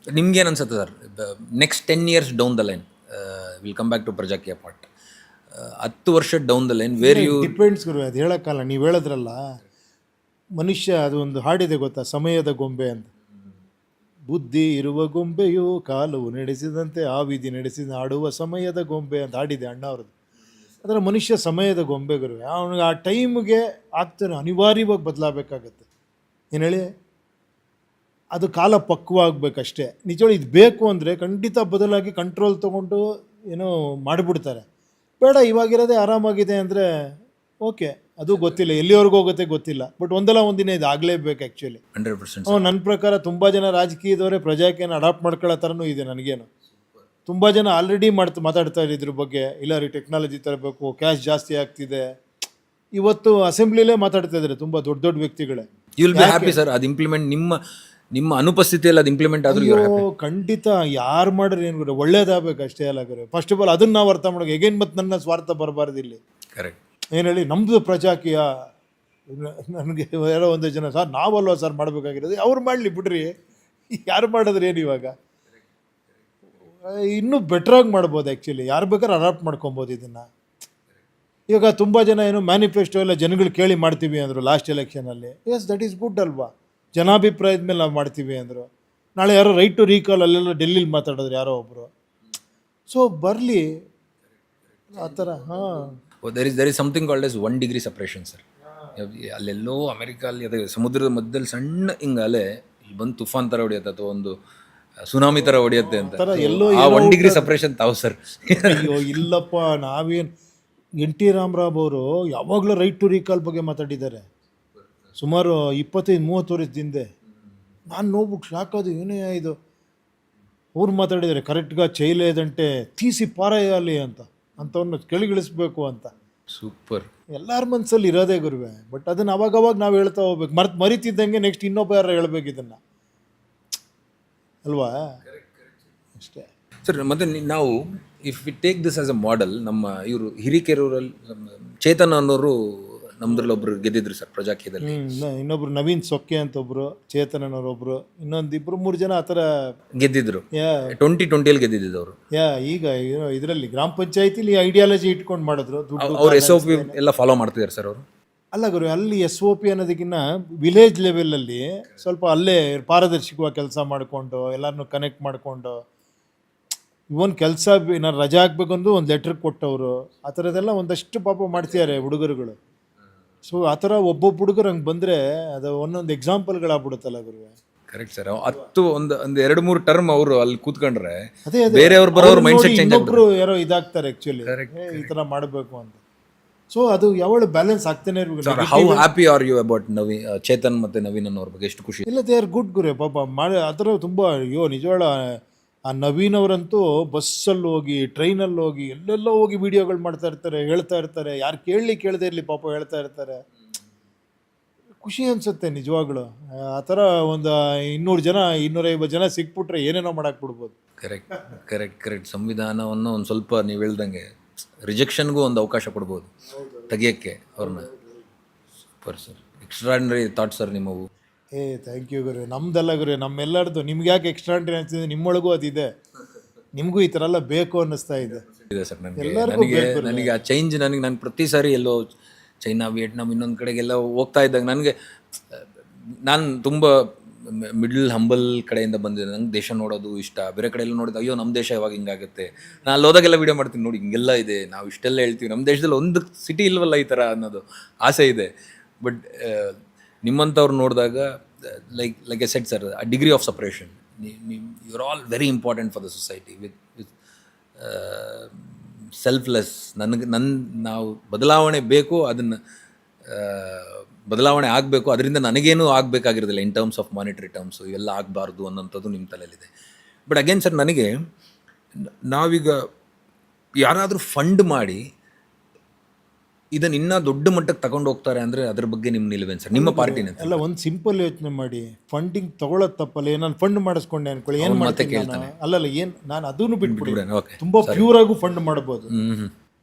ನಿಮ್ಗೇನು ಅನ್ಸುತ್ತೆ sir, next 10 years down the line, will come back to Prajakeeya part, 10 ವರ್ಷ down the line where you depends ಗುರು, ಅದು ಹೇಳೋಕ್ಕಲ್ಲ. ನೀವು ಹೇಳಿದ್ರಲ್ಲ, ಮನುಷ್ಯ ಅದು ಒಂದು ಹಾಡಿದೆ ಗೊತ್ತಾ, ಸಮಯದ ಗೊಂಬೆ ಅಂತ. ಬುದ್ಧಿ ಇರುವ ಗೊಂಬೆಯು ಕಾಲವು ನಡೆಸಿದಂತೆ ಆ ವಿಧಿ ನಡೆಸಿದ ಆಡುವ ಸಮಯದ ಗೊಂಬೆ ಅಂತ ಹಾಡಿದೆ ಅಣ್ಣ ಅವ್ರದ್ದು. ಅದರ ಮನುಷ್ಯ ಸಮಯದ ಗೊಂಬೆ ಗುರು, ಅವನಿಗೆ ಆ ಟೈಮ್ಗೆ ಆಗ್ತಾನೆ, ಅನಿವಾರ್ಯವಾಗಿ ಬದಲಾಗಬೇಕಾಗತ್ತೆ. ಏನು ಹೇಳಿ, ಅದು ಕಾಲ ಪಕ್ವಾಗಬೇಕಷ್ಟೇ. ನಿಜವಾಗಿ ಇದು ಬೇಕು ಅಂದರೆ ಖಂಡಿತ ಬದಲಾಗಿ ಕಂಟ್ರೋಲ್ ತೊಗೊಂಡು ಏನೋ ಮಾಡಿಬಿಡ್ತಾರೆ. ಬೇಡ ಇವಾಗಿರೋದೇ ಆರಾಮಾಗಿದೆ ಅಂದರೆ ಓಕೆ, ಅದು ಗೊತ್ತಿಲ್ಲ, ಎಲ್ಲಿವರೆಗೂ ಹೋಗುತ್ತೆ ಗೊತ್ತಿಲ್ಲ, ಬಟ್ ಒಂದಲ್ಲ ಒಂದಿನ ಇದು ಆಗಲೇಬೇಕು ಆ್ಯಕ್ಚುಲಿ. 100%. ನನ್ನ ಪ್ರಕಾರ ತುಂಬ ಜನ ರಾಜಕೀಯದವರೇ ಪ್ರಜಾಕೀಯನ ಅಡಾಪ್ಟ್ ಮಾಡ್ಕೊಳ್ಳೋ ಥರನೂ ಇದೆ ನನಗೇನು. ತುಂಬ ಜನ ಆಲ್ರೆಡಿ ಮಾತಾಡ್ತಾ ಇದ್ರ ಬಗ್ಗೆ, ಇಲ್ಲ ರೀ ಟೆಕ್ನಾಲಜಿ ತರಬೇಕು, ಕ್ಯಾಶ್ ಜಾಸ್ತಿ ಆಗ್ತಿದೆ. ಇವತ್ತು ಅಸೆಂಬ್ಲಿಲೇ ಮಾತಾಡ್ತಾ ಇದ್ದಾರೆ ತುಂಬ ದೊಡ್ಡ ದೊಡ್ಡ ವ್ಯಕ್ತಿಗಳೇ. You will be happy sir, ಅದು ಇಂಪ್ಲಿಮೆಂಟ್ ನಿಮ್ಮ ಅನುಪಸ್ಥಿತಿಯಲ್ಲಿ ಅದು ಇಂಪ್ಲಿಮೆಂಟ್ ಆದರೂ ಖಂಡಿತ ಯಾರು ಮಾಡ್ರಿ ಏನು ಗುರು, ಒಳ್ಳೇದಾಗಬೇಕು ಅಷ್ಟೇ ಅಲ್ಲ ಗುರು. ಫಸ್ಟ್ ಆಫ್ ಆಲ್ ಅದನ್ನು ನಾವು ಅರ್ಥ ಮಾಡೋಕೆ, ಹೇಗೇನು ಮತ್ತು ನನ್ನ ಸ್ವಾರ್ಥ ಬರಬಾರ್ದು ಇಲ್ಲಿ. ಕರೆಕ್ಟ್. ಏನು ಹೇಳಿ, ನಮ್ಮದು ಪ್ರಜಾಕೀಯ. ನನಗೆ ಯಾರೋ ಒಂದು ಜನ, ಸರ್ ನಾವಲ್ವ ಸರ್ ಮಾಡಬೇಕಾಗಿರೋದು, ಅವ್ರು ಮಾಡಲಿ ಬಿಡ್ರಿ, ಯಾರು ಮಾಡಿದ್ರೆ ಏನು ಇವಾಗ. ಇನ್ನೂ ಬೆಟ್ರಾಗಿ ಮಾಡ್ಬೋದು ಆ್ಯಕ್ಚುಲಿ, ಯಾರು ಬೇಕಾದ್ರೆ ಅಡಾಪ್ಟ್ ಮಾಡ್ಕೊಬೋದು ಇದನ್ನು. ಇವಾಗ ತುಂಬ ಜನ ಏನು ಮ್ಯಾನಿಫೆಸ್ಟೋ ಎಲ್ಲ ಜನಗಳು ಕೇಳಿ ಮಾಡ್ತೀವಿ ಅಂದರು ಲಾಸ್ಟ್ ಎಲೆಕ್ಷನಲ್ಲಿ. ಎಸ್, ದಟ್ ಈಸ್ ಗುಡ್ ಅಲ್ವಾ, ಜನಾಭಿಪ್ರಾಯದ ಮೇಲೆ ನಾವು ಮಾಡ್ತೀವಿ ಅಂದರು. ನಾಳೆ ಯಾರೋ ರೈಟ್ ಟು ರೀಕಾಲ್ ಅಲ್ಲೆಲ್ಲ ಡೆಲ್ಲಿಲಿ ಮಾತಾಡಿದ್ರು ಯಾರೋ ಒಬ್ಬರು. ಸೊ ಬರಲಿ ಆ ಥರ. ಹಾಂ, there is something called as 1 degree separation sir. ಅಲ್ಲೆಲ್ಲೋ ಅಮೆರಿಕಲ್ಲಿ ಅದೇ ಸಮುದ್ರದ ಮಧ್ಯದಲ್ಲಿ ಸಣ್ಣ ಹಿಂಗೆ ಅಲೆ ಇಲ್ಲಿ ಬಂದು ತುಫಾನ್ ಥರ ಹೊಡೆಯುತ್ತೆ ಅಥವಾ ಒಂದು ಸುನಾಮಿ ಥರ ಹೊಡೆಯುತ್ತೆ ಅಂತ, ಎಲ್ಲೋ ಆ 1 degree ಸಪ್ರೇಷನ್ ತಾವು ಸರ್. ಅಯ್ಯೋ ಇಲ್ಲಪ್ಪ, ನಾವೇನು NT ರಾಮರಾವ್ ಅವರು ಯಾವಾಗಲೂ ರೈಟ್ ಟು ರೀಕಾಲ್ ಬಗ್ಗೆ ಮಾತಾಡಿದ್ದಾರೆ ಸುಮಾರು 25-30 ವರ್ಷದ. ನಾನು ನೋಡ್ಬಿಟ್ಟು ಶಾಕೋದು, ಏನೇ ಇದು ಅವ್ರು ಮಾತಾಡಿದ್ದಾರೆ ಕರೆಕ್ಟ್గా చేయలేదంటే ತೀಸಿ ಪಾರಾಯಾಲಿ ಅಂತ, ಅಂಥವ್ರನ್ನ ಕೆಳಗಿಳಿಸ್ಬೇಕು ಅಂತ. ಸೂಪರ್. ಎಲ್ಲರ ಮನಸ್ಸಲ್ಲಿ ಇರೋದೇ ಗುರುವೆ, ಬಟ್ ಅದನ್ನು ಅವಾಗವಾಗ ನಾವು ಹೇಳ್ತಾ ಹೋಗ್ಬೇಕು. ಮರಿತಿದ್ದಂಗೆ ನೆಕ್ಸ್ಟ್ ಇನ್ನೊಬ್ಬ ಯಾರು ಹೇಳ್ಬೇಕು ಇದನ್ನು, ಅಲ್ವಾ? ಅಷ್ಟೇ ಸರ್. ಮತ್ತು ನಾವು if we take this as a model, ನಮ್ಮ ಇವರು ಹಿರಿಕೆರೂರಲ್ಲಿ ಚೇತನ್ ಅನ್ನೋರು ನಮ್ದ್ರಲ್ಲಿ ಒಬ್ರು ಗೆದ್ದಿದ್ರು ಸರ್ ಪ್ರಜಾಕೀಯದಲ್ಲಿ. ಇನ್ನೊಬ್ರು ನವೀನ್ ಸೊಕ್ಕೆ ಅಂತ ಒಬ್ರು, ಚೇತನ್ ಅನ್ನೋರೊಬ್ರು, ಇನ್ನೊಂದು 2-3 ಜನ ಆ ಥರ ಗೆದ್ದಿದ್ರು. 2020 ಗೆದ್ದಿದ್ದು ಅವರು. ಈಗ ಇದರಲ್ಲಿ ಗ್ರಾಮ ಪಂಚಾಯತಿಲಿ ಐಡಿಯಾಲಜಿ ಇಟ್ಕೊಂಡು ಮಾಡಿದ್ರು. ಅವ್ರು SOP ಎಲ್ಲ ಫಾಲೋ ಮಾಡ್ತಿದ್ದಾರೆ ಸರ್ ಅವರು. ಅಲ್ಲ ಗುರು, ಅಲ್ಲಿ SOP ಅನ್ನೋದಕ್ಕಿಂತ ವಿಲೇಜ್ ಲೆವೆಲಲ್ಲಿ ಸ್ವಲ್ಪ ಅಲ್ಲೇ ಪಾರದರ್ಶಕವಾಗಿ ಕೆಲಸ ಮಾಡಿಕೊಂಡು ಎಲ್ಲರನ್ನೂ ಕನೆಕ್ಟ್ ಮಾಡಿಕೊಂಡು, ಇವನ್ ಕೆಲಸ ನಾನು ರಜಾ ಹಾಕ್ಬೇಕಂದು ಒಂದು ಲೆಟ್ರ್ ಕೊಟ್ಟವರು, ಆ ಥರದ್ದೆಲ್ಲ ಒಂದಷ್ಟು ಪಾಪ ಮಾಡ್ತಿದ್ದಾರೆ ಹುಡುಗರುಗಳು. ಸೊ ಆ ಥರ ಒಬ್ಬೊಬ್ಬ ಹುಡುಗರು ಹಂಗೆ ಬಂದರೆ ಅದು ಒಂದೊಂದು ಎಕ್ಸಾಂಪಲ್ಗಳಾಗ್ಬಿಡುತ್ತಲ್ಲ ಗುರುವೆ. Correct sir. ಒಂದು 2-3 ಟರ್ಮ್ ಅವರು ಅಲ್ಲಿ ಕೂತ್ಕೊಂಡ್ರೆ ಅದೇ ಬೇರೆಯವ್ರು ಬರೋರು ಮೈಂಡ್ ಸೆಟ್ ಚೇಂಜ್ ಒಬ್ಬರು ಯಾರೋ ಇದಾಗ್ತಾರೆ ಆ್ಯಕ್ಚುಲಿ, ಈ ಥರ ಮಾಡಬೇಕು ಅಂತ. ಸೊ ಅದು ಯಾವಾಗ ಬ್ಯಾಲೆನ್ಸ್ ಆಗ್ತಾನೆ ಇರಬೇಕು. How happy are you about Chetan ಮತ್ತು ನವೀನ್ ಅನ್ನೋರ ಬಗ್ಗೆ? ಎಷ್ಟು ಖುಷಿ. ಇಲ್ಲ, ದೇ ಆರ್ ಗುಡ್ ಗುರು ಪಾಪ ಮಾಡಿ ಆ ಥರ ತುಂಬ. ಅಯ್ಯೋ ನಿಜವಾಳ, ಆ ನವೀನ್ ಅವರಂತೂ ಬಸ್ಸಲ್ಲಿ ಹೋಗಿ, ಟ್ರೈನಲ್ಲಿ ಹೋಗಿ, ಎಲ್ಲೆಲ್ಲೋ ಹೋಗಿ ವೀಡಿಯೋಗಳು ಮಾಡ್ತಾ ಇರ್ತಾರೆ, ಹೇಳ್ತಾ ಇರ್ತಾರೆ. ಯಾರು ಕೇಳದೇ ಇರಲಿ ಪಾಪ ಹೇಳ್ತಾ ಇರ್ತಾರೆ. ಖುಷಿ ಅನಿಸುತ್ತೆ ನಿಜವಾಗ್ಲು. ಆ ಥರ ಒಂದು 200 ಜನ 250 ಜನ ಸಿಕ್ಬಿಟ್ರೆ ಏನೇನೋ ಮಾಡಕ್ಕೆ ಬಿಡ್ಬೋದು. ಕರೆಕ್ಟ್. ಸಂವಿಧಾನವನ್ನು ಒಂದು ಸ್ವಲ್ಪ ನೀವು ಹೇಳ್ದಂಗೆ ರಿಜೆಕ್ಷನ್ಗೂ ಒಂದು ಅವಕಾಶ ಕೊಡ್ಬೋದು ತೆಗಿಯೋಕ್ಕೆ ಅವ್ರನ್ನ. Super sir, extraordinary thought sir ನಿಮ್ಮವು. ಥ್ಯಾಂಕ್ ಯು ಗುರು. ನಮ್ದೆಲ್ಲ ಗುರು, ನಮ್ಮೆಲ್ಲರದು. ನಿಮ್ಗೆ ಯಾಕೆ ಎಕ್ಸ್ಟ್ರಾಂಡ್ರಿ ಅನಿಸ್ತಿದೆ, ನಿಮ್ಮೊಳಗೂ ಅದಿದೆ, ನಿಮಗೂ ಈ ಥರ ಎಲ್ಲ ಬೇಕು ಅನ್ನಿಸ್ತಾ ಇದೆ ಸರ್. ನನಗೆ ಆ ಚೇಂಜ್ ನಾನು ಪ್ರತಿ ಸಾರಿ ಎಲ್ಲೋ ಚೈನಾ, ವಿಯೆಟ್ನಾಂ, ಇನ್ನೊಂದು ಕಡೆಗೆಲ್ಲ ಹೋಗ್ತಾ ಇದ್ದಾಗ ನಾನು ತುಂಬ ಮಿಡ್ಲ್ ಹಂಬಲ್ ಕಡೆಯಿಂದ ಬಂದಿದ್ದೆ. ನಂಗೆ ದೇಶ ನೋಡೋದು ಇಷ್ಟ. ಬೇರೆ ಕಡೆ ಎಲ್ಲ ನೋಡಿದ ಅಯ್ಯೋ ನಮ್ಮ ದೇಶ ಯಾವಾಗ ಹಿಂಗಾಗುತ್ತೆ, ನಾನು ಅಲ್ಲಿ ಹೋದಾಗೆಲ್ಲ ವೀಡಿಯೋ ಮಾಡ್ತೀನಿ, ನೋಡಿ ಹಿಂಗೆಲ್ಲ ಇದೆ, ನಾವು ಇಷ್ಟೆಲ್ಲ ಹೇಳ್ತೀವಿ, ನಮ್ಮ ದೇಶದಲ್ಲಿ ಒಂದು ಸಿಟಿ ಇಲ್ವಲ್ಲ ಈ ಥರ ಅನ್ನೋದು ಆಸೆ ಇದೆ. ಬಟ್ ನಿಮ್ಮಂಥವ್ರು ನೋಡಿದಾಗ ಲೈಕ್ ಎ ಸೆಟ್ ಸರ್, ಆ degree of separation, you are all very important for the society. With selfless. ನಾವು ಬದಲಾವಣೆ ಬೇಕು, ಅದನ್ನು ಬದಲಾವಣೆ ಆಗಬೇಕು, ಅದರಿಂದ ನನಗೇನು ಆಗಬೇಕಾಗಿರೋದಿಲ್ಲ in terms of monetary terms, ಇವೆಲ್ಲ ಆಗಬಾರ್ದು ಅನ್ನೋಂಥದ್ದು ನಿಮ್ಮ ತಲೆಯಲ್ಲಿದೆ. ಬಟ್ ಅಗೇನ್ ಸರ್, ನನಗೆ ನಾವೀಗ ಯಾರಾದರೂ ಫಂಡ್ ಮಾಡಿ ಇದನ್ನು ಇನ್ನೂ ದೊಡ್ಡ ಮಟ್ಟಕ್ಕೆ ತಗೊಂಡು ಹೋಗ್ತಾರೆ ಅಂದರೆ ಅದ್ರ ಬಗ್ಗೆ ನಿಮ್ಮ ನಿಲುವೇನು ಸರ್, ನಿಮ್ಮ ಪಾರ್ಟಿನ? ಎಲ್ಲ ಒಂದು ಸಿಂಪಲ್ ಯೋಚನೆ ಮಾಡಿ, ಫಂಡಿಂಗ್ ತೊಗೊಳೋದು ತಪ್ಪಲ್ಲ. ನಾನು ಫಂಡ್ ಮಾಡಿಸ್ಕೊಂಡೆ ಅನ್ಕೊಳ್ಳಿ, ಏನು ಮಾಡ್ತೀನಿ ಅಲ್ಲಲ್ಲ, ಏನು ನಾನು ಅದನ್ನು ಬಿಟ್ಬಿಡಿ. ತುಂಬ ಪ್ಯೂರಾಗೂ ಫಂಡ್ ಮಾಡ್ಬೋದು,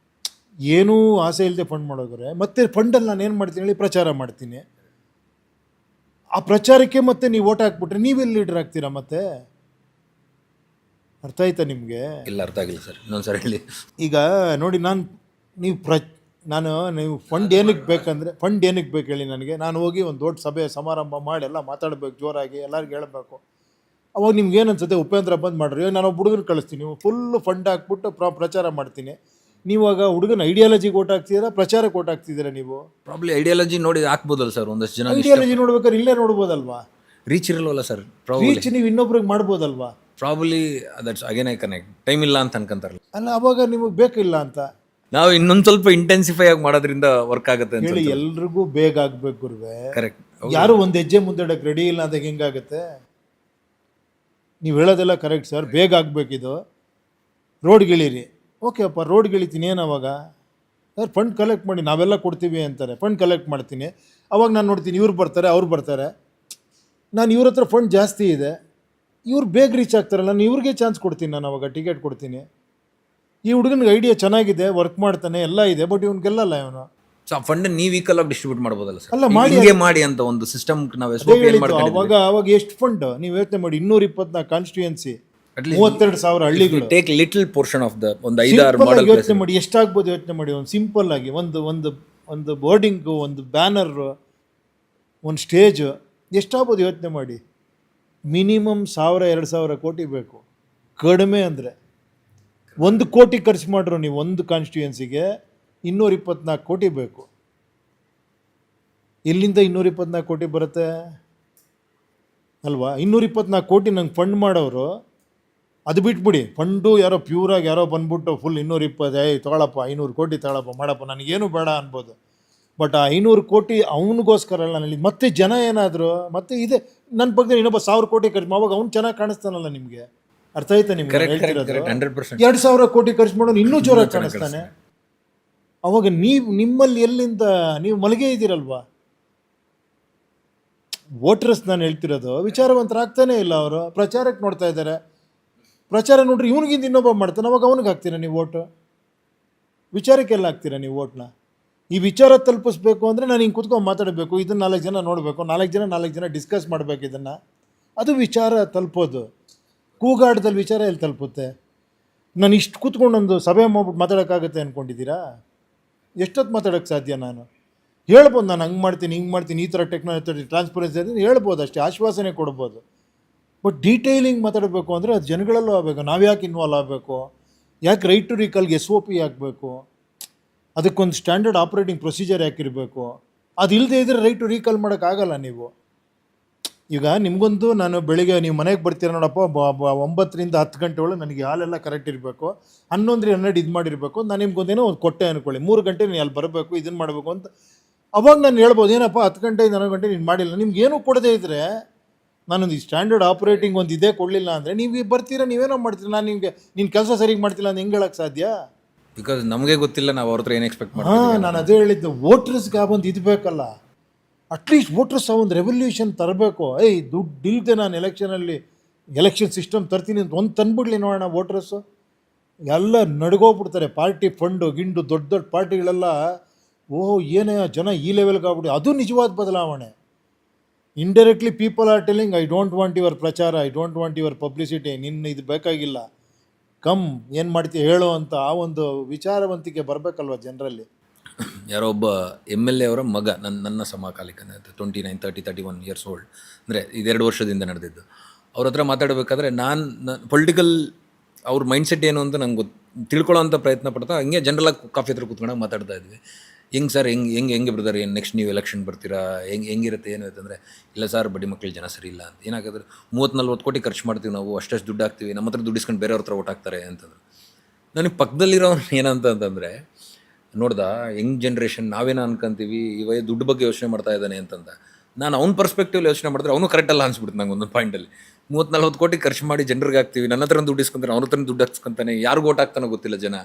ಏನೂ ಆಸೆ ಇಲ್ಲದೆ ಫಂಡ್ ಮಾಡೋದ್ರೆ. ಮತ್ತೆ ಫಂಡಲ್ಲಿ ನಾನು ಏನು ಮಾಡ್ತೀನಿ ಹೇಳಿ, ಪ್ರಚಾರ ಮಾಡ್ತೀನಿ. ಆ ಪ್ರಚಾರಕ್ಕೆ ಮತ್ತೆ ನೀವು ಓಟ್ ಹಾಕ್ಬಿಟ್ರೆ ನೀವೆಲ್ಲಿ ಲೀಡರ್ ಆಗ್ತೀರಾ? ಮತ್ತೆ ಅರ್ಥ ಆಯ್ತಾ ನಿಮಗೆ? ಇಲ್ಲ, ಅರ್ಥ ಆಗಿಲ್ಲ ಸರ್, ಇನ್ನೊಂದ್ಸರಿ ಹೇಳಿ. ಈಗ ನೋಡಿ, ನೀವು ಫಂಡ್ ಏನಕ್ಕೆ ಬೇಕಂದರೆ, ಫಂಡ್ ಏನಕ್ಕೆ ಬೇಕು ಹೇಳಿ ನನಗೆ? ನಾನು ಹೋಗಿ ಒಂದು ದೊಡ್ಡ ಸಭೆ ಸಮಾರಂಭ ಮಾಡಿ ಎಲ್ಲ ಮಾತಾಡಬೇಕು, ಜೋರಾಗಿ ಎಲ್ಲರಿಗೂ ಹೇಳಬೇಕು. ಅವಾಗ ನಿಮ್ಗೆ ಏನು ಅನ್ಸುತ್ತೆ? ಉಪೇಂದ್ರ ಬಂದ್ ಮಾಡ್ರಿ, ನಾನು ಒಬ್ಬ ಹುಡುಗನ ಕಳಿಸ್ತೀನಿ, ಫುಲ್ಲು ಫಂಡ್ ಹಾಕ್ಬಿಟ್ಟು ಪ್ರಚಾರ ಮಾಡ್ತೀನಿ. ನೀವಾಗ ಹುಡುಗನ ಐಡಿಯಾಲಜಿಗೆ ಓಟ್ ಹಾಕ್ತಿದ್ದೀರಾ, ಪ್ರಚಾರಕ್ಕೆ ಓಟ್ ಹಾಕ್ತಿದ್ದೀರಾ? ನೀವು ಪ್ರಾಬ್ಲಿ ಐಡಿಯಾಲಜಿ ನೋಡಿ ಹಾಕ್ಬೋದಲ್ಲ ಸರ್, ಒಂದಷ್ಟು ಜನ ಐಡಿಯಾಲಜಿ ನೋಡ್ಬೇಕಾದ್ರೆ ಇಲ್ಲೇ ನೋಡ್ಬೋದಲ್ವಾ? ರೀಚ್ ಇರಲ್ವಲ್ಲ ಸರ್. ರೀಚ್ ನೀವು ಇನ್ನೊಬ್ರಿಗೆ ಮಾಡ್ಬೋದಲ್ವಾ? Probably that's again I connect, time ಇಲ್ಲ ಅಂತ ಅನ್ಕೊಂತಾರಲ್ಲ. ಅಲ್ಲ, ಅವಾಗ ನಿಮಗೆ ಬೇಕಿಲ್ಲ ಅಂತ ನಾವು ಇನ್ನೊಂದು ಸ್ವಲ್ಪ ಇಂಟೆನ್ಸಿಫೈ ಆಗಿ ಮಾಡೋದ್ರಿಂದ ವರ್ಕ್ ಆಗುತ್ತೆ ಅಂತ ಹೇಳಿ. ಎಲ್ರಿಗೂ ಬೇಗ ಆಗ್ಬೇಕು ಗುರುವೆ. ಕರೆಕ್ಟ್. ಯಾರು ಒಂದು ಹೆಜ್ಜೆ ಮುಂದೆಡಕ್ಕೆ ರೆಡಿ ಇಲ್ಲ ಅಂದಾಗ ಹೆಂಗಾಗುತ್ತೆ? ನೀವು ಹೇಳೋದೆಲ್ಲ ಕರೆಕ್ಟ್ ಸರ್, ಬೇಗ ಆಗಬೇಕಿದು. ರೋಡ್ಗಿಳೀರಿ, ಓಕೆ ಅಪ್ಪ ರೋಡ್ಗಿಳಿತೀನಿ, ಏನು ಅವಾಗ? ಸರ್ ಫಂಡ್ ಕಲೆಕ್ಟ್ ಮಾಡಿ, ನಾವೆಲ್ಲ ಕೊಡ್ತೀವಿ ಅಂತಾರೆ. ಫಂಡ್ ಕಲೆಕ್ಟ್ ಮಾಡ್ತೀನಿ, ಅವಾಗ ನಾನು ನೋಡ್ತೀನಿ ಇವ್ರು ಬರ್ತಾರೆ, ಅವ್ರು ಬರ್ತಾರೆ. ನಾನು ಇವ್ರ ಹತ್ರ ಫಂಡ್ ಜಾಸ್ತಿ ಇದೆ, ಇವ್ರು ಬೇಗ ರೀಚ್ ಆಗ್ತಾರಲ್ಲ, ನಾನು ಇವ್ರಿಗೆ ಚಾನ್ಸ್ ಕೊಡ್ತೀನಿ. ನಾನು ಅವಾಗ ಟಿಕೆಟ್ ಕೊಡ್ತೀನಿ. ಈ ಹುಡುಗನಿಗೆ ಐಡಿಯಾ ಚೆನ್ನಾಗಿದೆ, ವರ್ಕ್ ಮಾಡ್ತಾನೆ, ಎಲ್ಲ ಇದೆ, ಬಟ್ ಇವ್ನು ಗೆಲ್ಲಲ್ಲ ಇವನು. ಸೊ ಆ ಫಂಡ್ ನೀವು ಈಕ್ವಲ್ ಆಗಿ ಡಿಸ್ಟ್ರಿಬ್ಯೂಟ್ ಮಾಡ್ಬೋದಲ್ಲ ಸರ್? ಅಲ್ಲ, ಮಾಡಿ ಮಾಡಿ ಅಂತ ಒಂದು ಸಿಸ್ಟಮ್ ನಾವು ಅವಾಗ ಎಷ್ಟು ಫಂಡ್ ನೀವು ಯೋಚನೆ ಮಾಡಿ. 224 ಕಾನ್ಸ್ಟಿಟ್ಯೂಯನ್ಸಿ, 32,000 ಹಳ್ಳಿಗಳು. Take little portion of the ಒಂದು 5-6 ಮಾಡೆಲ್. ಯೋಚನೆ ಮಾಡಿ ಎಷ್ಟಾಗ್ಬೋದು, ಯೋಚನೆ ಮಾಡಿ. ಒಂದು ಸಿಂಪಲ್ ಆಗಿ ಒಂದು ಬೋರ್ಡಿಂಗು, ಒಂದು ಬ್ಯಾನರು, ಒಂದು ಸ್ಟೇಜು, ಎಷ್ಟಾಗ್ಬೋದು ಯೋಚನೆ ಮಾಡಿ. ಮಿನಿಮಮ್ 1,000-2,000 ಕೋಟಿ ಬೇಕು, ಕಡಿಮೆ ಅಂದರೆ. 1 ಕೋಟಿ ಖರ್ಚು ಮಾಡ್ರು ನೀವು ಒಂದು ಕಾನ್ಸ್ಟಿಟ್ಯೂಯನ್ಸಿಗೆ, 224 ಕೋಟಿ ಬೇಕು. ಎಲ್ಲಿಂದ 224 ಕೋಟಿ ಬರುತ್ತೆ ಅಲ್ವಾ? 224 ಕೋಟಿ ನಂಗೆ ಫಂಡ್ ಮಾಡೋರು, ಅದು ಬಿಟ್ಬಿಡಿ. ಫಂಡು ಯಾರೋ ಪ್ಯೂರಾಗಿ ಯಾರೋ ಬಂದ್ಬಿಟ್ಟು ಫುಲ್ 220 ತೊಗೊಳಪ್ಪ, 500 ಕೋಟಿ ತಗೊಳಪ್ಪ, ಮಾಡಪ್ಪ, ನನಗೇನು ಬೇಡ ಅನ್ಬೋದು. ಬಟ್ ಆ 500 ಕೋಟಿ ಅವನಿಗೋಸ್ಕರ ಅಲ್ಲ. ನನಗೆ ಮತ್ತೆ ಜನ ಏನಾದರೂ ಮತ್ತೆ ಇದೆ ನನ್ನ ಪಕ್ಕದಲ್ಲಿ ಇನ್ನೊಬ್ಬ 1,000 ಕೋಟಿ ಖರ್ಚು, ಅವಾಗ ಅವ್ನು ಚೆನ್ನಾಗಿ ಕಾಣಿಸ್ತಾನಲ್ಲ ನಿಮಗೆ. ಅರ್ಥ ಆಯ್ತಾ ನಿಮ್ಗೆ? 2,000 ಕೋಟಿ ಖರ್ಚು ಮಾಡೋನು ಇನ್ನೂ ಜೋರಾಗಿ ಕಾಣಿಸ್ತಾನೆ. ಅವಾಗ ನಿಮ್ಮಲ್ಲಿ ಎಲ್ಲಿಂದ ನೀವು ಮಲಗೇ ಇದ್ದೀರಲ್ವಾ? ವೋಟರ್ಸ್ ನಾನು ಹೇಳ್ತಿರೋದು, ವಿಚಾರವಂತರಾಗ್ತಾನೆ ಇಲ್ಲ. ಅವರು ಪ್ರಚಾರಕ್ಕೆ ನೋಡ್ತಾ ಇದ್ದಾರೆ. ಪ್ರಚಾರ ನೋಡ್ರಿ, ಇವನಿಗಿಂತ ಇನ್ನೊಬ್ಬ ಮಾಡ್ತಾನೆ, ಅವಾಗ ಅವನಿಗೆ ಹಾಕ್ತೀರಾ ನೀವು ಓಟು? ವಿಚಾರಕ್ಕೆಲ್ಲ ಹಾಕ್ತೀರಾ ನೀವು ಓಟ್ನ? ಈ ವಿಚಾರ ತಲುಪಿಸ್ಬೇಕು ಅಂದರೆ ನಾನು ಹಿಂಗೆ ಕುತ್ಕೊಂಡು ಮಾತಾಡಬೇಕು, ಇದನ್ನು 4 ಜನ ನೋಡಬೇಕು, 4 ಜನ ಡಿಸ್ಕಸ್ ಮಾಡಬೇಕು ಇದನ್ನು. ಅದು ವಿಚಾರ ತಲುಪೋದು. ಕೂಗಾಟದಲ್ಲಿ ವಿಚಾರ ಎಲ್ಲಿ ತಲುಪುತ್ತೆ? ನಾನು ಇಷ್ಟು ಕೂತ್ಕೊಂಡೊಂದು ಸಭೆ ಮಾಡ್ಬಿಟ್ಟು ಮಾತಾಡೋಕ್ಕಾಗುತ್ತೆ ಅಂದ್ಕೊಂಡಿದ್ದೀರಾ? ಎಷ್ಟೊತ್ತು ಮಾತಾಡೋಕ್ಕೆ ಸಾಧ್ಯ? ನಾನು ಹೇಳ್ಬೋದು, ನಾನು ಹಂಗೆ ಮಾಡ್ತೀನಿ, ಹಿಂಗೆ ಮಾಡ್ತೀನಿ, ಈ ಥರ ಟೆಕ್ನಾಲಜಿ ಟ್ರಾನ್ಸ್ಪರೆನ್ಸಿ ಅದನ್ನು ಹೇಳ್ಬೋದು, ಅಷ್ಟೇ ಆಶ್ವಾಸನೆ ಕೊಡ್ಬೋದು. ಬಟ್ ಡೀಟೇಲಿಂಗ್ ಮಾತಾಡಬೇಕು ಅಂದರೆ ಅದು ಜನಗಳಲ್ಲೂ ಆಗಬೇಕು. ನಾವು ಯಾಕೆ ಇನ್ವಾಲ್ವ್ ಆಗಬೇಕು? ಯಾಕೆ ರೈಟ್ ಟು ರಿಕಾಲ್ಗೆ SOP ಆಗಬೇಕು? ಅದಕ್ಕೊಂದು ಸ್ಟ್ಯಾಂಡರ್ಡ್ ಆಪ್ರೇಟಿಂಗ್ ಪ್ರೊಸೀಜರ್ ಯಾಕಿರಬೇಕು? ಅದು ಇಲ್ಲದೆ ಇದ್ದರೆ ರೈಟ್ ಟು ರೀಕಾಲ್ ಮಾಡೋಕ್ಕಾಗಲ್ಲ ನೀವು. ಈಗ ನಿಮಗೊಂದು, ನಾನು ಬೆಳಿಗ್ಗೆ ನೀವು ಮನೆಗೆ ಬರ್ತೀರ ನೋಡಪ್ಪ, 9ರಿಂದ 10 ಗಂಟೆ ಒಳಗೆ ನನಗೆ ಹಾಲೆಲ್ಲ ಕರೆಕ್ಟ್ ಇರಬೇಕು, 11 ಇದು ಮಾಡಿರಬೇಕು. ನಾನು ನಿಮ್ಗೊಂದೇನೋ ಒಂದು ಕೊಟ್ಟೆ ಅಂದ್ಕೊಳ್ಳಿ, 3 ಗಂಟೆ ನೀನು ಅಲ್ಲಿ ಬರಬೇಕು, ಇದನ್ನು ಮಾಡಬೇಕು ಅಂತ. ಅವಾಗ ನಾನು ಹೇಳ್ಬೋದು, ಏನಪ್ಪ 10 ಗಂಟೆಯಿಂದ 11 ಗಂಟೆ ನೀನು ಮಾಡಿಲ್ಲ. ನಿಮ್ಗೇನು ಕೊಡದೇ ಇದ್ದರೆ, ನಾನೊಂದು ಈ ಸ್ಟ್ಯಾಂಡರ್ಡ್ ಆಪ್ರೇಟಿಂಗ್ ಒಂದು ಇದೇ ಕೊಡಲಿಲ್ಲ ಅಂದರೆ ನೀವು ಬರ್ತೀರಾ, ನೀವೇನೋ ಮಾಡ್ತೀರಾ, ನಾನು ನಿಮಗೆ ನೀನು ಕೆಲಸ ಸರಿಗೆ ಮಾಡ್ತಿಲ್ಲ ಅಂತ ಹೆಂಗೆ ಹೇಳೋಕ್ಕೆ ಸಾಧ್ಯ? ಬಿಕಾಸ್ ನಮಗೆ ಗೊತ್ತಿಲ್ಲ, ನಾವು ಅವ್ರ ಹತ್ರ ಏನು ಎಕ್ಸ್ಪೆಕ್ಟ್ ಮಾಡಿ. ನಾನು ಅದೇ ಹೇಳಿದ್ದು, ವೋಟರ್ಸ್ಗೆ ಒಂದು ಇದು ಬೇಕಲ್ಲ. ಅಟ್ಲೀಸ್ಟ್ ವೋಟರ್ಸ್ ಒಂದು ರೆವಲ್ಯೂಷನ್ ತರಬೇಕು. ದುಡ್ಡು ಇಲ್ಲದೆ ನಾನು ಎಲೆಕ್ಷನ್ ಸಿಸ್ಟಮ್ ತರ್ತೀನಿ ಅಂತ ಒಂದು ತಂದ್ಬಿಡ್ಲಿ ನೋಡೋಣ. ವೋಟರ್ಸು ಎಲ್ಲ ನಡ್ಗೋಗ್ಬಿಡ್ತಾರೆ. ಪಾರ್ಟಿ ಫಂಡು ಗಿಂಡು ದೊಡ್ಡ ಪಾರ್ಟಿಗಳೆಲ್ಲ, ಏನೇ ಜನ ಈ ಲೆವೆಲ್ಗೆ ಆಗ್ಬಿಡಿ. ಅದು ನಿಜವಾದ ಬದಲಾವಣೆ. Indirectly people are telling, I don't want your ಪ್ರಚಾರ, I don't want your publicity, ನಿನ್ನ ಇದು ಬೇಕಾಗಿಲ್ಲ, ಕಮ್ ಏನು ಮಾಡ್ತೀಯ ಹೇಳೋ ಅಂತ ಆ ಒಂದು ವಿಚಾರವಂತಿಕೆ ಬರಬೇಕಲ್ವ ಜನರಲ್ಲಿ. ಯಾರೋ ಒಬ್ಬ MLA ಅವರ ಮಗ, ನನ್ನ ಸಮಕಾಲಿಕ, 29, 30, 31 ಇಯರ್ಸ್ ಓಲ್ಡ್, ಅಂದರೆ ಇದು 2 ವರ್ಷದಿಂದ ನಡೆದಿದ್ದು. ಅವ್ರ ಹತ್ರ ಮಾತಾಡಬೇಕಾದ್ರೆ ನಾನು ಪೊಲಿಟಿಕಲ್ ಅವ್ರ ಮೈಂಡ್ಸೆಟ್ ಏನು ಅಂತ ನಂಗೆ ತಿಳ್ಕೊಳ್ಳೋ ಅಂಥ ಪ್ರಯತ್ನ ಪಡ್ತಾ ಹಂಗೆ ಜನರಲಾಗಿ ಕಾಫಿ ಹತ್ರ ಕೂತ್ಕೊಂಡಾಗ ಮಾತಾಡ್ತಾ ಇದ್ವಿ. ಹೆಂಗೆ ಸರ್, ಹೆಂಗೆ ಬ್ರದರ್, ಏನು ನೆಕ್ಸ್ಟ್ ನೀವು ಎಲೆಕ್ಷನ್ ಬರ್ತೀರಾ, ಹೆಂಗಿರುತ್ತೆ ಏನು ಅಂತಂದರೆ, ಇಲ್ಲ ಸರ್ ಬಡಿ ಮಕ್ಕಳು ಜನ ಸರಿ ಇಲ್ಲ ಅಂತ. ಏನಾಗಿದ್ರೆ 30-40 ಕೋಟಿ ಖರ್ಚು ಮಾಡ್ತೀವಿ ನಾವು, ಅಷ್ಟು ದುಡ್ಡು ಹಾಕ್ತೀವಿ, ನಮ್ಮ ಹತ್ರ ದುಡ್ಡು ಇಸ್ಕೊಂಡು ಬೇರೆಯವ್ರ ಹತ್ರ ಓಟ್ ಹಾಕ್ತಾರೆ ಅಂತಂದ್ರೆ. ನನಗೆ ಪಕ್ಕದಲ್ಲಿರೋನು ಏನಂತಂದರೆ, ನೋಡ್ದ ಯಂಗ್ ಜನ್ರೇಷನ್ ನಾವೇನೋ ಅನ್ಕೊಂತೀವಿ, ಇವಾಗ ದುಡ್ಡು ಬಗ್ಗೆ ಯೋಚನೆ ಮಾಡ್ತಾ ಇದ್ದಾನೆ ಅಂತಂದ. ನಾನು ಅವ್ನ ಪರ್ಸ್ಪೆಕ್ಟಿವ್ ಯೋಚನೆ ಮಾಡಿದ್ರೆ ಅವನು ಕರೆಕ್ಟಲ್ಲ ಅನ್ಸ್ಬಿಡ್ತು ನಂಗೆ ಒಂದೊಂದು ಪಾಯಿಂಟಲ್ಲಿ. 30-40 ಕೋಟಿ ಖರ್ಚು ಮಾಡಿ ಜನರಿಗೆ ಹಾಕ್ತೀವಿ, ನನ್ನ ಹತ್ರ ದುಡ್ಡು ಇಸ್ಕೊಂತಾನೆ, ಅವ್ರ ಹತ್ರ ದುಡ್ಡು ಹಾಕ್ಸ್ಕೊಂತಾನೆ, ಯಾರಿಗೂ ಓಟ್ ಹಾಕ್ತಾನೋ ಗೊತ್ತಿಲ್ಲ ಜನ,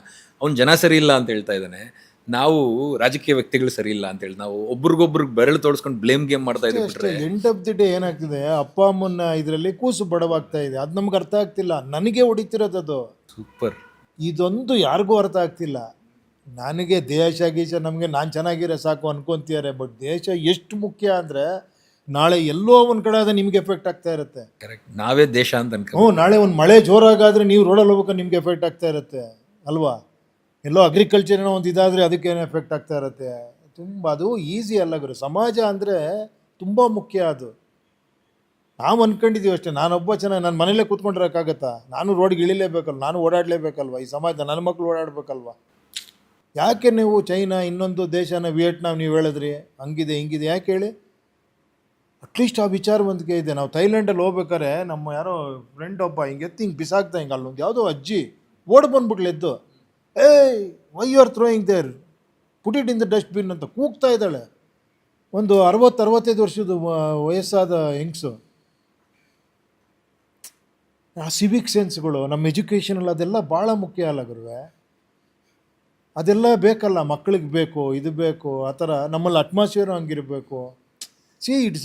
ಅವ್ನು ಜನ ಸರಿ ಇಲ್ಲ ಅಂತ ಹೇಳ್ತಾ ಇದ್ದಾನೆ. ನಾವು ರಾಜಕೀಯ ವ್ಯಕ್ತಿಗಳು ಸರಿ ಇಲ್ಲ ಅಂತೇಳಿ ನಾವು ಒಬ್ರಿಗೊಬ್ರಿಗೆ ಬೆರಳು ತೋರಿಸ್ಕೊಂಡು ಬ್ಲೇಮ್ ಗೇಮ್ ಮಾಡ್ತಾ ಇದ್ದೀವಿ. ಎಂಡ್ ಆಫ್ ದಿ ಡೇ ಏನಾಗ್ತಿದೆ, ಅಪ್ಪ ಅಮ್ಮನ ಇದರಲ್ಲಿ ಕೂಸು ಬಡವಾಗ್ತಾ ಇದೆ. ಅದು ನಮ್ಗೆ ಅರ್ಥ ಆಗ್ತಿಲ್ಲ. ನನಗೆ ಹೊಡಿತಿರೋದು ಸೂಪರ್. ಇದೊಂದು ಯಾರಿಗೂ ಅರ್ಥ ಆಗ್ತಿಲ್ಲ. ನನಗೆ ದೇಶ ಗೀಶ ನಮಗೆ ನಾನು ಚೆನ್ನಾಗಿರೋ ಸಾಕು ಅನ್ಕೊಂತಿದ್ದಾರೆ. ಬಟ್ ದೇಶ ಎಷ್ಟು ಮುಖ್ಯ ಅಂದರೆ ನಾಳೆ ಎಲ್ಲೋ ಒಂದು ಕಡೆ ಆದ ನಿಮ್ಗೆ ಎಫೆಕ್ಟ್ ಆಗ್ತಾ ಇರುತ್ತೆ. ಕರೆಕ್ಟ್, ನಾವೇ ದೇಶ ಅಂತ ನಾಳೆ ಒಂದು ಮಳೆ ಜೋರಾಗಾದರೆ ನೀವು ರೋಡಲ್ಲಿ ಹೋಗ್ಬೇಕಾದ್ರೆ ನಿಮ್ಗೆ ಎಫೆಕ್ಟ್ ಆಗ್ತಾ ಇರುತ್ತೆ ಅಲ್ವಾ. ಎಲ್ಲೋ ಅಗ್ರಿಕಲ್ಚರ್ ಏನೋ ಒಂದು ಇದಾದರೆ ಅದಕ್ಕೇನೋ ಎಫೆಕ್ಟ್ ಆಗ್ತಾ ಇರುತ್ತೆ. ತುಂಬ ಅದು ಈಸಿ ಅಲ್ಲ ಗುರು. ಸಮಾಜ ಅಂದರೆ ತುಂಬ ಮುಖ್ಯ. ಅದು ನಾವು ಅಂದ್ಕೊಂಡಿದ್ದೀವಿ ಅಷ್ಟೇ. ನಾನೊಬ್ಬ ಚೆನ್ನಾಗಿ ನನ್ನ ಮನೇಲೇ ಕೂತ್ಕೊಂಡಿರೋಕ್ಕಾಗತ್ತಾ? ನಾನು ರೋಡ್ಗೆ ಇಳಿಲೇಬೇಕಲ್ವ, ನಾನು ಓಡಾಡಲೇಬೇಕಲ್ವ, ಈ ಸಮಾಜ ನನ್ನ ಮಕ್ಕಳು ಓಡಾಡಬೇಕಲ್ವ. ಯಾಕೆ ನೀವು ಚೈನಾ ಇನ್ನೊಂದು ದೇಶನ ವಿಯೆಟ್ನಾಂ ನೀವು ಹೇಳಿದ್ರಿ ಹಂಗಿದೆ ಹಿಂಗಿದೆ, ಯಾಕೆ ಹೇಳಿ? ಅಟ್ಲೀಸ್ಟ್ ಆ ವಿಚಾರವಂತಿಕೆ ಇದೆ. ನಾವು ಥೈಲ್ಯಾಂಡಲ್ಲಿ ಹೋಗ್ಬೇಕಾದ್ರೆ ನಮ್ಮ ಯಾರೋ ಫ್ರೆಂಡ್ ಒಬ್ಬ ಹಿಂಗೆ ಎತ್ತಿ ಹಿಂಗೆ ಬಿಸಾಕ್ತಾ ಹಿಂಗೆ ಅಲ್ಲೊಂದು ಯಾವುದೋ ಅಜ್ಜಿ ಓಡ್ ಬಂದ್ಬಿಟ್ಲು ಎದ್ದು, ಏಯ್ why you are throwing there, put it in the dustbin ಅಂತ ಕೂಗ್ತಾ ಇದ್ದಾಳೆ. ಒಂದು 60-65 ವರ್ಷದ ವಯಸ್ಸಾದ ಹೆಂಗಸು. ಆ ಸಿವಿಕ್ ಸೆನ್ಸ್ಗಳು ನಮ್ಮ ಎಜುಕೇಷನಲ್ಲಿ ಅದೆಲ್ಲ ಭಾಳ ಮುಖ್ಯ ಅಲ್ಲ ಗುರುವೆ. ಅದೆಲ್ಲ ಬೇಕಲ್ಲ, ಮಕ್ಕಳಿಗೆ ಬೇಕು, ಇದು ಬೇಕು, ಆ ಥರ ನಮ್ಮಲ್ಲಿ ಅಟ್ಮಾಸ್ಫಿಯರು ಹಂಗಿರಬೇಕು. It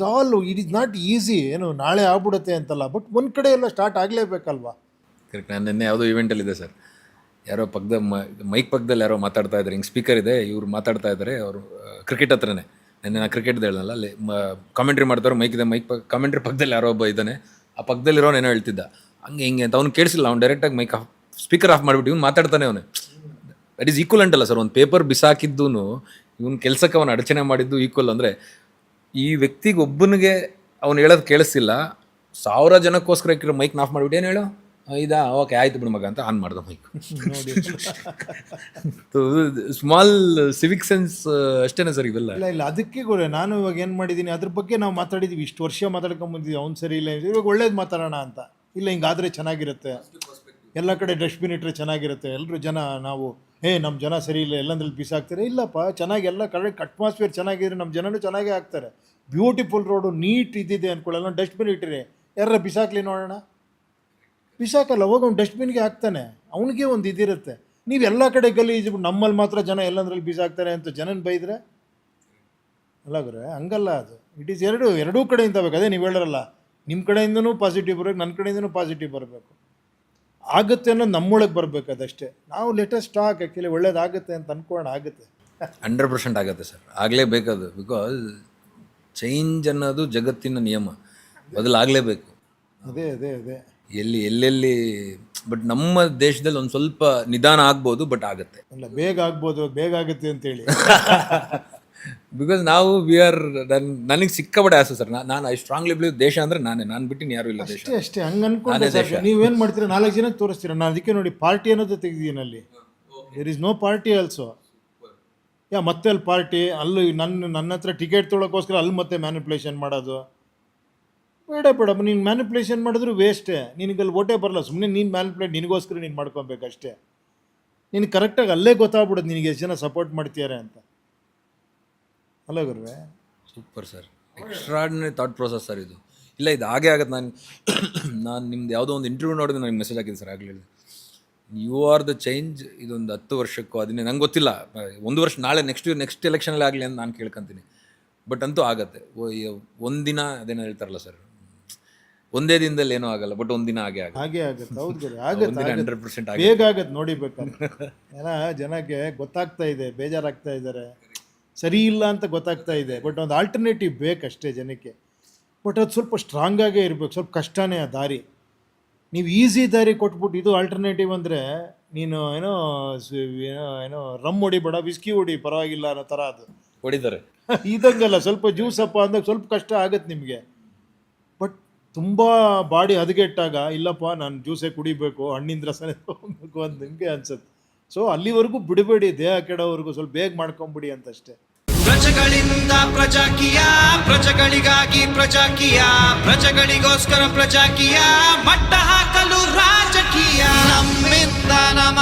is not easy. ಏನು ನಾಳೆ ಆಗ್ಬಿಡುತ್ತೆ ಅಂತಲ್ಲ, ಬಟ್ ಒಂದು ಕಡೆ ಎಲ್ಲ ಸ್ಟಾರ್ಟ್ ಆಗಲೇಬೇಕಲ್ವಾ. ಕರೆಕ್ಟ್. ನಾನು ನಿನ್ನೆ ಯಾವುದೋ ಇವೆಂಟಲ್ಲಿದೆ ಸರ್, ಯಾರೋ ಪಕ್ಕದ ಮೈಕ್ ಪಕ್ಕದಲ್ಲಿ ಯಾರೋ ಮಾತಾಡ್ತಾ ಇದ್ದಾರೆ, ಹಿಂಗೆ ಸ್ಪೀಕರ್ ಇದೆ, ಇವ್ರು ಮಾತಾಡ್ತಾ ಇದ್ದಾರೆ, ಅವರು ಕ್ರಿಕೆಟ್ ಹತ್ರನೇ. ನೆನ್ನೆ ನಾನು ಕ್ರಿಕೆಟ್ ಹೇಳಲ್ಲ, ಅಲ್ಲಿ ಕಾಮೆಂಟ್ರಿ ಮಾಡ್ತಾರೆ, ಮೈಕ್ ಇದೆ, ಕಾಮೆಂಟ್ರಿ ಪಕ್ಕದಲ್ಲಿ ಯಾರೋ ಒಬ್ಬ ಇದ್ದಾನೆ, ಆ ಪಕ್ಕದಲ್ಲಿರೋನು ಏನೋ ಹೇಳ್ತಿದ್ದ ಹಂಗೆ ಹಿಂಗೆ ಅಂತ. ಅವ್ನು ಕೇಳಿಸಿಲ್ಲ, ಅವ್ನು ಡೈರೆಕ್ಟಾಗಿ ಸ್ಪೀಕರ್ ಆಫ್ ಮಾಡಿಬಿಟ್ಟು ಇವ್ನು ಮಾತಾಡ್ತಾನೆ ಅವನು. ದಟ್ ಈಸ್ ಈಕ್ವಲ್ ಅಲ್ಲ ಸರ್. ಒಂದು ಪೇಪರ್ ಬಿಸಾಕಿದ್ದು ಇವನು ಕೆಲಸಕ್ಕೆ ಅವನು ಅಡಚಣೆ ಮಾಡಿದ್ದು ಈಕ್ವಲ್. ಅಂದರೆ ಈ ವ್ಯಕ್ತಿಗೆ ಒಬ್ಬನಿಗೆ ಅವ್ನು ಹೇಳೋದು ಕೇಳಿಸ್ತಿಲ್ಲ, 1000 ಜನಕ್ಕೋಸ್ಕರ ಇಕ್ಕಿರೋ ಮೈಕ್ನ ಆಫ್ ಮಾಡಿಬಿಟ್ಟು ಏನು ಹೇಳು, ಇದಾ ಓಕೆ ಆಯ್ತು ಬಿಡು ಮಗ ಅಂತ ಆನ್ ಮಾಡ್ದೆ ಮೈಕ್. ಸ್ಮಾಲ್ ಸಿವಿಕ್ ಸೆನ್ಸ್ ಅಷ್ಟೇನೆ ಸರ್ ಇವೆಲ್ಲ. ಇಲ್ಲ ಅದಕ್ಕೆ ಗುರು ನಾನು ಇವಾಗ ಏನು ಮಾಡಿದ್ದೀನಿ, ಅದ್ರ ಬಗ್ಗೆ ನಾವು ಮಾತಾಡಿದ್ದೀವಿ, ಇಷ್ಟು ವರ್ಷ ಮಾತಾಡ್ಕೊಂಬಂದಿದ್ದೀವಿ. ಅವ್ನು ಸರಿ ಇಲ್ಲ, ಇವಾಗ ಒಳ್ಳೇದು ಮಾತಾಡೋಣ ಅಂತ. ಇಲ್ಲ ಹಿಂಗಾದರೆ ಚೆನ್ನಾಗಿರುತ್ತೆ, ಎಲ್ಲ ಕಡೆ ಡಸ್ಟ್ಬಿನ್ ಇಟ್ಟರೆ ಚೆನ್ನಾಗಿರುತ್ತೆ, ಎಲ್ಲರೂ ಜನ ನಾವು ನಮ್ಮ ಜನ ಸರಿ ಇಲ್ಲ ಎಲ್ಲಂದ್ರಲ್ಲಿ ಬಿಸಾಕ್ತಾರೆ. ಇಲ್ಲಪ್ಪ, ಚೆನ್ನಾಗಿ ಎಲ್ಲ ಕರೆಕ್ಟ್ ಅಟ್ಮಾಸ್ಫಿಯರ್ ಚೆನ್ನಾಗಿದ್ರೆ ನಮ್ಮ ಜನನೂ ಚೆನ್ನಾಗೇ ಆಗ್ತಾರೆ. ಬ್ಯೂಟಿಫುಲ್ ರೋಡು ನೀಟ್ ಇದ್ದಿದೆ ಅಂದ್ಕೊಳ್ಳಲ್ಲ, ಡಸ್ಟ್ಬಿನ್ ಇಟ್ಟಿರಿ, ಯಾರ ಬಿಸಾಕ್ಲಿ ನೋಡೋಣ, ಬಿಸಾಕಲ್ಲ, ಹೋಗಿ ಅವ್ನು ಡಸ್ಟ್ಬಿನ್ಗೆ ಹಾಕ್ತಾನೆ. ಅವನಿಗೆ ಒಂದು ಇದಿರುತ್ತೆ. ನೀವು ಎಲ್ಲ ಕಡೆ ಗಲೀಜು, ನಮ್ಮಲ್ಲಿ ಮಾತ್ರ ಜನ ಎಲ್ಲಂದ್ರಲ್ಲಿ ಬಿಸಾಕ್ತಾರೆ ಅಂತ ಜನನ ಬೈದರೆ ಅಲ್ಲ ಗುರು, ಹಂಗಲ್ಲ ಅದು. ಇಟ್ ಈಸ್ ಎರಡೂ ಕಡೆಯಿಂದ ಬೇಕು. ಅದೇ ನೀವು ಹೇಳರಲ್ಲ, ನಿಮ್ಮ ಕಡೆಯಿಂದನೂ ಪಾಸಿಟಿವ್ ಬರಬೇಕು, ನನ್ನ ಕಡೆಯಿಂದನೂ ಪಾಸಿಟಿವ್ ಬರಬೇಕು. ಆಗುತ್ತೆ ಅನ್ನೋದು ನಮ್ಮೊಳಗೆ ಬರಬೇಕು, ಅದಷ್ಟೇ. ನಾವು ಲೇಟೆಸ್ಟ್ ಸ್ಟಾಕ್ ಆ್ಯಕ್ಚುಲಿ ಒಳ್ಳೇದಾಗುತ್ತೆ ಅಂತ ಅಂದ್ಕೊಳ್ಳೋಣ, ಆಗುತ್ತೆ. 100% ಆಗುತ್ತೆ ಸರ್, ಆಗಲೇಬೇಕದು. ಬಿಕಾಸ್ ಚೇಂಜ್ ಅನ್ನೋದು ಜಗತ್ತಿನ ನಿಯಮ, ಬದಲಾಗಲೇಬೇಕು. ಅದೇ ಅದೇ ಅದೇ ಎಲ್ಲೆಲ್ಲಿ ಬಟ್ ನಮ್ಮ ದೇಶದಲ್ಲಿ ಒಂದು ಸ್ವಲ್ಪ ನಿಧಾನ ಆಗ್ಬೋದು, ಬಟ್ ಆಗುತ್ತೆ. ಅಲ್ಲ, ಬೇಗ ಆಗ್ಬೋದು, ಬೇಗ ಆಗುತ್ತೆ ಅಂತೇಳಿ. ಬಿಕಾಸ್ ನಾವು ನನಗೆ ಸಿಕ್ಕಾಪಟ್ಟೆ ಆಸೆ ಸರ್. ನಾನು ಐ ಸ್ಟ್ರಾಂಗ್ಲಿ ಬಿಲೀವ್ ದೇಶ ಅಂದರೆ ನಾನು ಬಿಟ್ಟಿನಿ ಯಾರು ಇಲ್ಲ ದೇಶ. ಅಷ್ಟೇ ಹಂಗೆ ಅನ್ಕೊಂಡೆ ದೇಶ. ನೀವೇನು ಮಾಡ್ತೀರಾ, 4 ಜನಕ್ಕೆ ತೋರಿಸ್ತೀರಾ. ನಾನು ಅದಕ್ಕೆ ನೋಡಿ ಪಾರ್ಟಿ ಅನ್ನೋದು ತೆಗೆದಿದ್ದೀನಿ ಅಲ್ಲಿ. There is no party also. ಮತ್ತೆ ಅಲ್ಲಿ ಪಾರ್ಟಿ, ಅಲ್ಲಿ ನನ್ನ ಹತ್ರ ಟಿಕೆಟ್ ತೊಗೊಳಕ್ಕೋಸ್ಕರ ಅಲ್ಲಿ ಮತ್ತೆ ಮ್ಯಾನಿಪ್ಯುಲೇಷನ್ ಮಾಡೋದು ಬೇಡ. ನೀನು ಮ್ಯಾನಿಪ್ಯುಲೇಷನ್ ಮಾಡಿದ್ರು ವೇಸ್ಟೇ, ನಿನಗಲ್ಲಿ ಓಟೇ ಬರಲ್ಲ. ಸುಮ್ಮನೆ ನೀನು ಮ್ಯಾನಿಪ್ಯುಲೇಟ್ ನಿನಗೋಸ್ಕರ ನೀನು ಮಾಡ್ಕೊಬೇಕಷ್ಟೇ. ನೀನು ಕರೆಕ್ಟಾಗಿ ಅಲ್ಲೇ ಗೊತ್ತಾಗ್ಬಿಡೋದು ನಿನಗೆ ಎಷ್ಟು ಜನ ಸಪೋರ್ಟ್ ಮಾಡ್ತೀಯಾರೆ ಅಂತ. ಅಲ್ಲ ಗುರುವೆ, super sir, extraordinary thought process sir ಇದು. ಇಲ್ಲ, ಇದು ಹಾಗೇ ಆಗುತ್ತೆ. ನಾನು ನಿಮ್ದು ಯಾವುದೋ ಒಂದು ಇಂಟರ್ವ್ಯೂ ನೋಡಿದ್ರೆ ನನಗೆ ಮೆಸೇಜ್ ಹಾಕಿದ್ದೆ ಸರ್ ಆಗಲಿಲ್ಲ, ಯು ಆರ್ ದ ಚೇಂಜ್. ಇದೊಂದು 10 ವರ್ಷಕ್ಕೂ ಅದನ್ನೇ ನಂಗೆ ಗೊತ್ತಿಲ್ಲ, 1 ವರ್ಷ ನಾಳೆ ನೆಕ್ಸ್ಟ್ ಎಲೆಕ್ಷನಲ್ಲಿ ಆಗಲಿ ಅಂತ ನಾನು ಕೇಳ್ಕೊತೀನಿ. ಬಟ್ ಅಂತೂ ಆಗತ್ತೆ. ಒಂದಿನ ಅದೇನೋ ಹೇಳ್ತಾರಲ್ಲ ಸರ್, ಒಂದೇ ದಿನದಲ್ಲಿ ಏನೂ ಆಗಲ್ಲ, ಬಟ್ ಒಂದಿನ ಹಾಗೆ ಆಗುತ್ತೆ. ಹೌದು ಗುರು, ಆಗುತ್ತೆ 100% ಬೇಗ ಆಗತ್ತೆ. ನೋಡಿಬೇಕಾದ್ರೆ ಜನಕ್ಕೆ ಗೊತ್ತಾಗ್ತಾ ಇದೆ, ಬೇಜಾರಾಗ್ತಾ ಇದ್ದಾರೆ, ಸರಿ ಇಲ್ಲ ಅಂತ ಗೊತ್ತಾಗ್ತಾ ಇದೆ. ಬಟ್ ಒಂದು ಆಲ್ಟರ್ನೇಟಿವ್ ಬೇಕಷ್ಟೇ ಜನಕ್ಕೆ. ಬಟ್ ಅದು ಸ್ವಲ್ಪ ಸ್ಟ್ರಾಂಗಾಗೇ ಇರಬೇಕು. ಸ್ವಲ್ಪ ಕಷ್ಟನೇ ಆ ದಾರಿ. ನೀವು ಈಸಿ ದಾರಿ ಕೊಟ್ಬಿಟ್ಟು ಇದು ಆಲ್ಟರ್ನೇಟಿವ್ ಅಂದರೆ ನೀನು ಏನೋ ರಮ್ ಹೊಡಿಬೇಡ, ವಿಸ್ಕಿ ಹೊಡಿ, ಪರವಾಗಿಲ್ಲ ಅನ್ನೋ ಥರ ಅದು ಹೊಡಿತಾರೆ. ಇದಂಗಲ್ಲ, ಸ್ವಲ್ಪ ಜ್ಯೂಸಪ್ಪ ಅಂದಾಗ ಸ್ವಲ್ಪ ಕಷ್ಟ ಆಗುತ್ತೆ ನಿಮಗೆ. ಬಟ್ ತುಂಬ ಬಾಡಿ ಹದಗೆಟ್ಟಾಗ ಇಲ್ಲಪ್ಪ ನಾನು ಜ್ಯೂಸೇ ಕುಡಿಬೇಕು, ಹಣ್ಣಿನ ರಸನೇ ತೊಗೊಬೇಕು ಅಂತ ನಿಮಗೆ ಅನ್ಸುತ್ತೆ. ಸೊ ಅಲ್ಲಿವರೆಗೂ ಬಿಡಬೇಡಿ, ದೇಹ ಕೆಡೋವರೆಗೂ ಸ್ವಲ್ಪ ಬೇಗ ಮಾಡ್ಕೊಂಬಿಡಿ ಅಂತಷ್ಟೇ. ಪ್ರಜೆಗಳಿಂದ ಪ್ರಜಾಕೀಯ, ಪ್ರಜೆಗಳಿಗಾಗಿ ಪ್ರಜಾಕೀಯ, ಪ್ರಜೆಗಳಿಗೋಸ್ಕರ ಪ್ರಜಾಕೀಯ, ಮಟ್ಟ ಹಾಕಲು ರಾಜಕೀಯ. ನಮ್ಮಿಂದ ನಮ